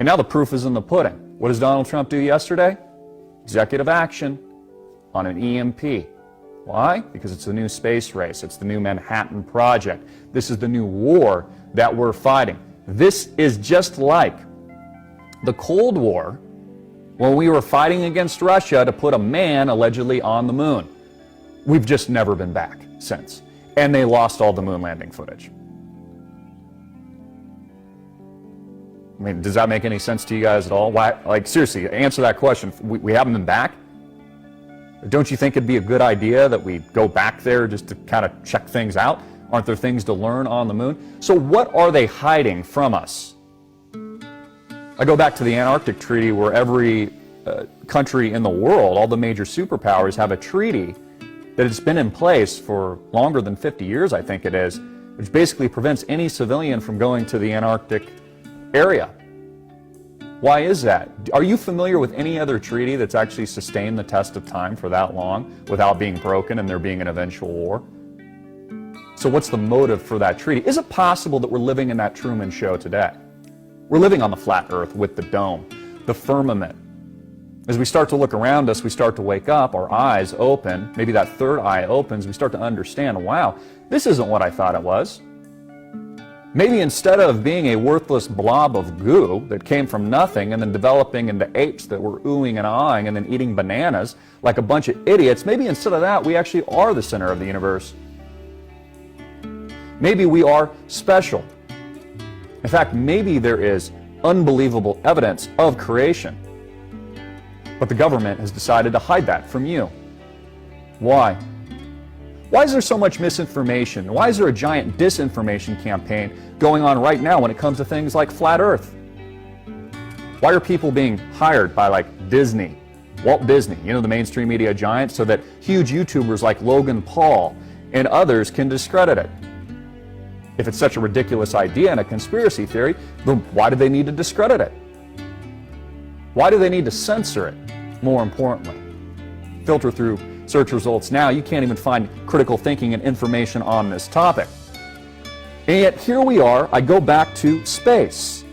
now the proof is in the pudding. What does Donald Trump do yesterday? Executive action on an EMP. Why? Because it's the new space race. It's the new Manhattan Project. This is the new war that we're fighting. This is just like the Cold War when we were fighting against Russia to put a man allegedly on the moon. We've just never been back since. And they lost all the moon landing footage. I mean, does that make any sense to you guys at all? Why, like, seriously, answer that question. We haven't been back? Don't you think it'd be a good idea that we go back there just to kind of check things out? Aren't there things to learn on the moon? So what are they hiding from us? I go back to the Antarctic Treaty, where every country in the world, all the major superpowers, have a treaty that has been in place for longer than 50 years, I think it is, which basically prevents any civilian from going to the Antarctic area. Why is that? Are you familiar with any other treaty that's actually sustained the test of time for that long without being broken and there being an eventual war? So what's the motive for that treaty? Is it possible that we're living in that Truman Show today? We're living on the flat earth with the dome, the firmament. As we start to look around us, we start to wake up, our eyes open, maybe that third eye opens, we start to understand, wow, this isn't what I thought it was. Maybe instead of being a worthless blob of goo that came from nothing and then developing into apes that were oohing and ahhing and then eating bananas like a bunch of idiots, maybe instead of that, we actually are the center of the universe. Maybe we are special. In fact, maybe there is unbelievable evidence of creation. But the government has decided to hide that from you. Why? Why is there so much misinformation? Why is there a giant disinformation campaign going on right now when it comes to things like flat earth? Why are people being hired by like Disney, Walt Disney, you know, the mainstream media giant, so that huge YouTubers like Logan Paul and others can discredit it? If it's such a ridiculous idea and a conspiracy theory, then why do they need to discredit it? Why do they need to censor it, more importantly? Filter through search results now, you can't even find critical thinking and information on this topic. And yet here we are, I go back to space.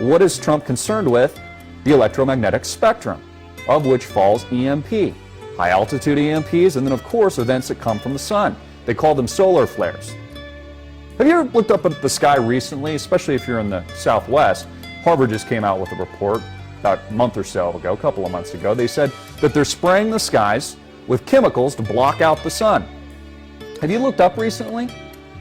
What is Trump concerned with? The electromagnetic spectrum, of which falls EMP, high altitude EMPs, and then of course events that come from the sun. They call them solar flares. Have you ever looked up at the sky recently, especially if you're in the Southwest? Harvard just came out with a report about a month or so ago, a couple of months ago. They said that they're spraying the skies with chemicals to block out the sun. Have you looked up recently?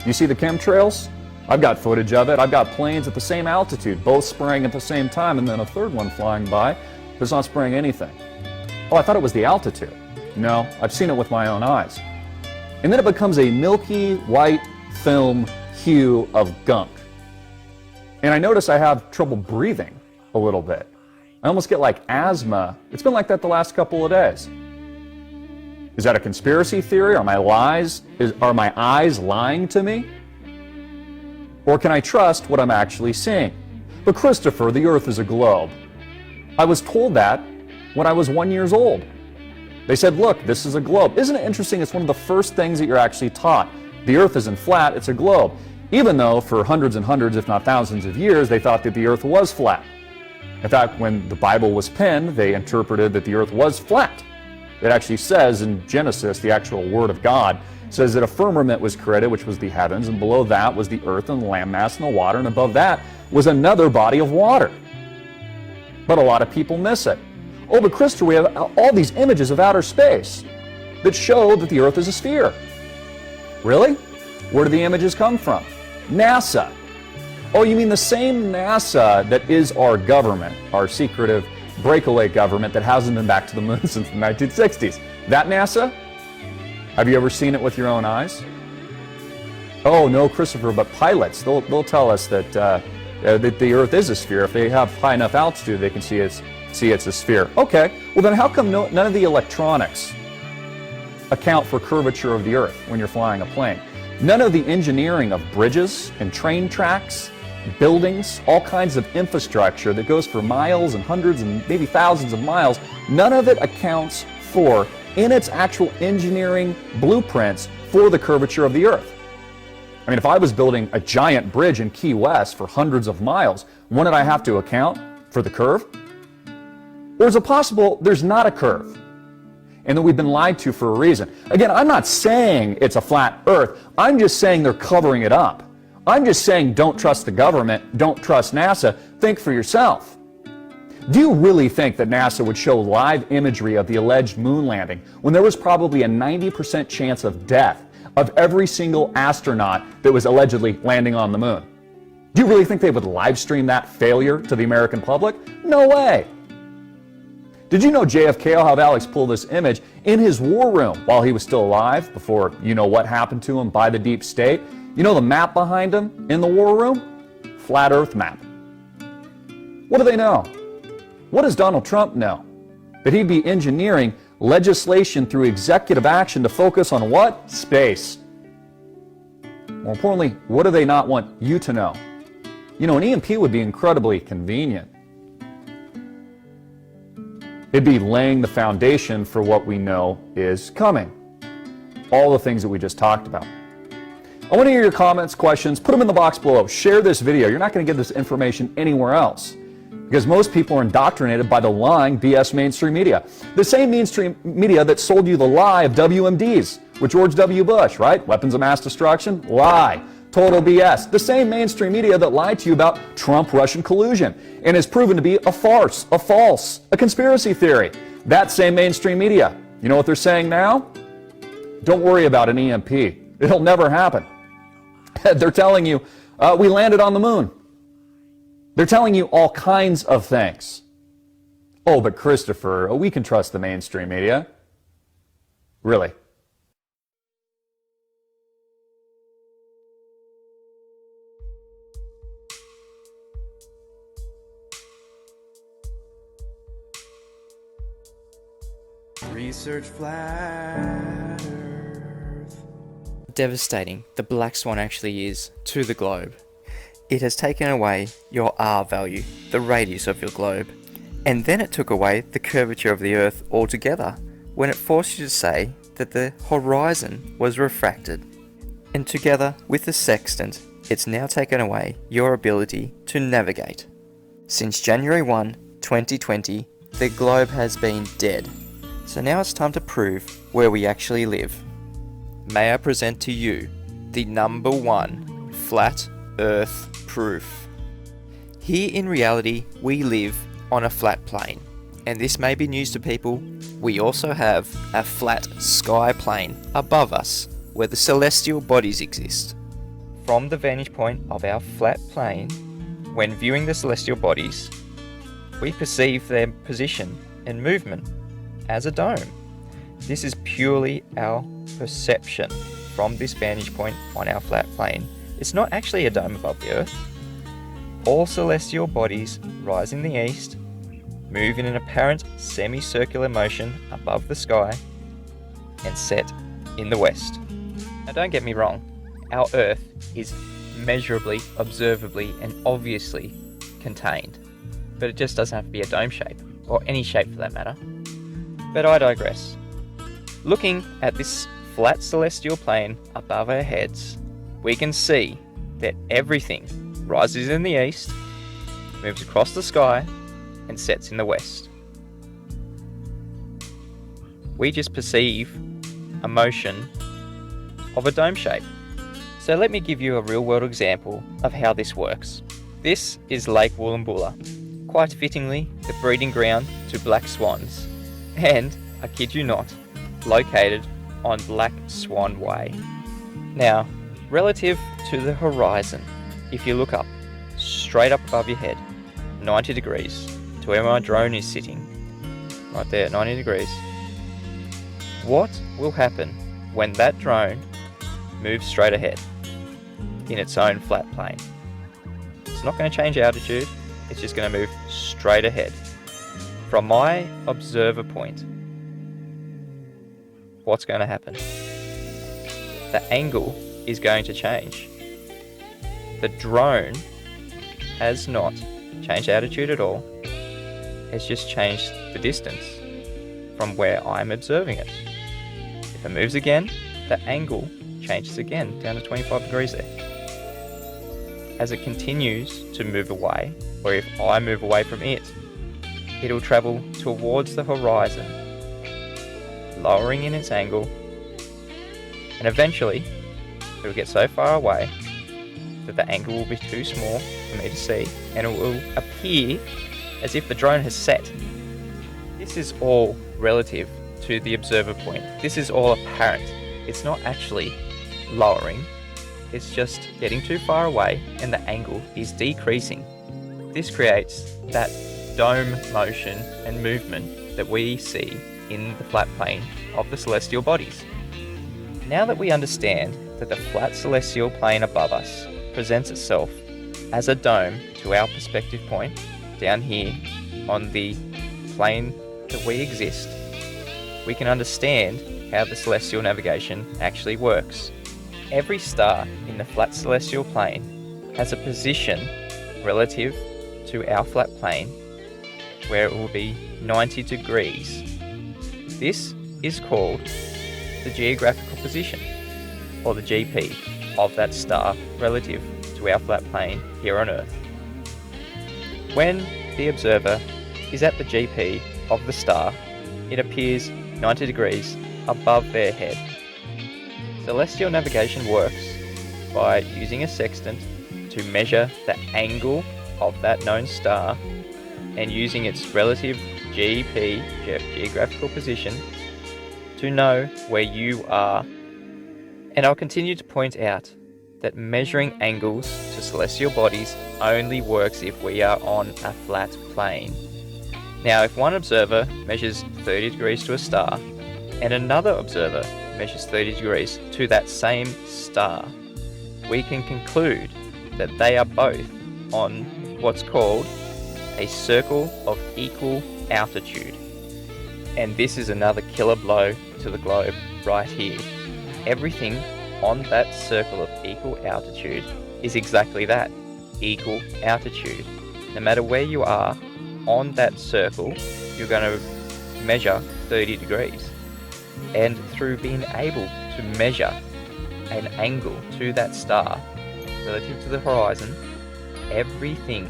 You see the chemtrails? I've got footage of it. I've got planes at the same altitude, both spraying at the same time, and then a third one flying by that's not spraying anything. Oh, I thought it was the altitude. No, I've seen it with my own eyes. And then it becomes a milky white film hue of gunk. And I notice I have trouble breathing a little bit. I almost get like asthma. It's been like that the last couple of days. Is that a conspiracy theory? Are my eyes lying to me? Or can I trust what I'm actually seeing? But Christopher, the earth is a globe. I was told that when I was 1 year old. They said, look, this is a globe. Isn't it interesting? It's one of the first things that you're actually taught. The earth isn't flat, it's a globe. Even though for hundreds and hundreds, if not thousands of years, they thought that the earth was flat. In fact, when the Bible was penned, they interpreted that the earth was flat. It actually says in Genesis, the actual word of God, says that a firmament was created, which was the heavens, and below that was the earth and the landmass and the water, and above that was another body of water. But a lot of people miss it. Oh, but Christopher, we have all these images of outer space that show that the earth is a sphere. Really? Where do the images come from? NASA. Oh, you mean the same NASA that is our government, our secretive breakaway government that hasn't been back to the moon since the 1960s. That NASA? Have you ever seen it with your own eyes? Oh, no, Christopher, but pilots, they'll tell us that the Earth is a sphere. If they have high enough altitude, they can see it's a sphere. Okay, well then how come none of the electronics account for curvature of the Earth when you're flying a plane? None of the engineering of bridges and train tracks, buildings, all kinds of infrastructure that goes for miles and hundreds and maybe thousands of miles, none of it accounts for, in its actual engineering blueprints, for the curvature of the Earth. I mean, if I was building a giant bridge in Key West for hundreds of miles, wouldn't I have to account for the curve? Or is it possible there's not a curve and that we've been lied to for a reason? Again, I'm not saying it's a flat earth. I'm just saying they're covering it up. I'm just saying don't trust the government, don't trust NASA. Think for yourself. Do you really think that NASA would show live imagery of the alleged moon landing when there was probably a 90% chance of death of every single astronaut that was allegedly landing on the moon? Do you really think they would live stream that failure to the American public? No way. Did you know JFK will have Alex pull this image in his war room while he was still alive, before you know what happened to him by the deep state? You know the map behind him in the war room? Flat Earth map. What do they know? What does Donald Trump know? That he'd be engineering legislation through executive action to focus on what? Space. More importantly, what do they not want you to know? You know, an EMP would be incredibly convenient. It'd be laying the foundation for what we know is coming. All the things that we just talked about. I want to hear your comments, questions. Put them in the box below. Share this video. You're not going to get this information anywhere else, because most people are indoctrinated by the lying BS mainstream media. The same mainstream media that sold you the lie of WMDs with George W. Bush, right? Weapons of mass destruction, lie. Total BS. The same mainstream media that lied to you about Trump-Russian collusion and has proven to be a farce, a false, a conspiracy theory. That same mainstream media. You know what they're saying now? Don't worry about an EMP. It'll never happen. They're telling you, we landed on the moon. They're telling you all kinds of things. Oh, but Christopher, we can trust the mainstream media. Really? Research flat Earth. Devastating the black swan actually is to the globe. It has taken away your R value, the radius of your globe, and then it took away the curvature of the Earth altogether when it forced you to say that the horizon was refracted. And together with the sextant, it's now taken away your ability to navigate. Since January 1, 2020, the globe has been dead. So now it's time to prove where we actually live. May I present to you the #1 flat Earth proof. Here in reality, we live on a flat plane, and this may be news to people. We also have a flat sky plane above us where the celestial bodies exist. From the vantage point of our flat plane, when viewing the celestial bodies, we perceive their position and movement as a dome. This is purely our perception from this vantage point on our flat plane. It's not actually a dome above the Earth. All celestial bodies rise in the east, move in an apparent semicircular motion above the sky, and set in the west. Now don't get me wrong, our Earth is measurably, observably, and obviously contained. But it just doesn't have to be a dome shape, or any shape for that matter. But I digress. Looking at this flat celestial plane above our heads, we can see that everything rises in the east, moves across the sky, and sets in the west. We just perceive a motion of a dome shape. So let me give you a real-world example of how this works. This is Lake Woolloomboola, quite fittingly the breeding ground to black swans, and, I kid you not, located on Black Swan Way. Now, relative to the horizon, if you look up, straight up above your head, 90 degrees, to where my drone is sitting, right there, 90 degrees, what will happen when that drone moves straight ahead in its own flat plane? It's not going to change altitude, it's just going to move straight ahead. From my observer point, what's going to happen? The angle is going to change. The drone has not changed altitude at all. It's just changed the distance from where I'm observing it. If it moves again, the angle changes again down to 25 degrees there. as it continues to move away, or if I move away from it, it'll travel towards the horizon, lowering in its angle, and eventually it'll get so far away that the angle will be too small for me to see, and it will appear as if the drone has set. This is all relative to the observer point. This is all apparent. It's not actually lowering, it's just getting too far away and the angle is decreasing. This creates that dome motion and movement that we see in the flat plane of the celestial bodies. Now that we understand that the flat celestial plane above us presents itself as a dome to our perspective point down here on the plane that we exist, we can understand how the celestial navigation actually works. Every star in the flat celestial plane has a position relative to our flat plane where it will be 90 degrees. This is called the geographical position, or the GP, of that star relative to our flat plane here on Earth. When the observer is at the GP of the star, it appears 90 degrees above their head. Celestial navigation works by using a sextant to measure the angle of that known star and using its relative GP, geographical position, to know where you are. And I'll continue to point out that measuring angles to celestial bodies only works if we are on a flat plane. Now, if one observer measures 30 degrees to a star and another observer measures 30 degrees to that same star, we can conclude that they are both on what's called a circle of equal altitude. And this is another killer blow to the globe right here. Everything on that circle of equal altitude is exactly that, equal altitude. No matter where you are on that circle, you're going to measure 30 degrees. And through being able to measure an angle to that star relative to the horizon, everything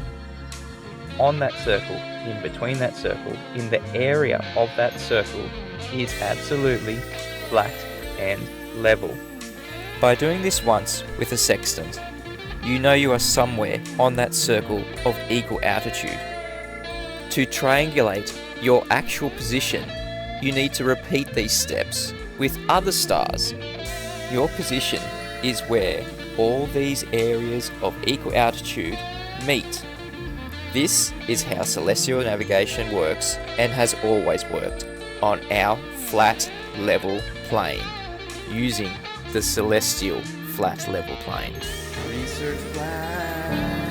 on that circle, in between that circle, in the area of that circle, is absolutely flat and level. By doing this once with a sextant, you know you are somewhere on that circle of equal altitude. To triangulate your actual position, you need to repeat these steps with other stars. Your position is where all these areas of equal altitude meet. This is how celestial navigation works and has always worked on our flat level plane, using the celestial flat level plane. Research flat.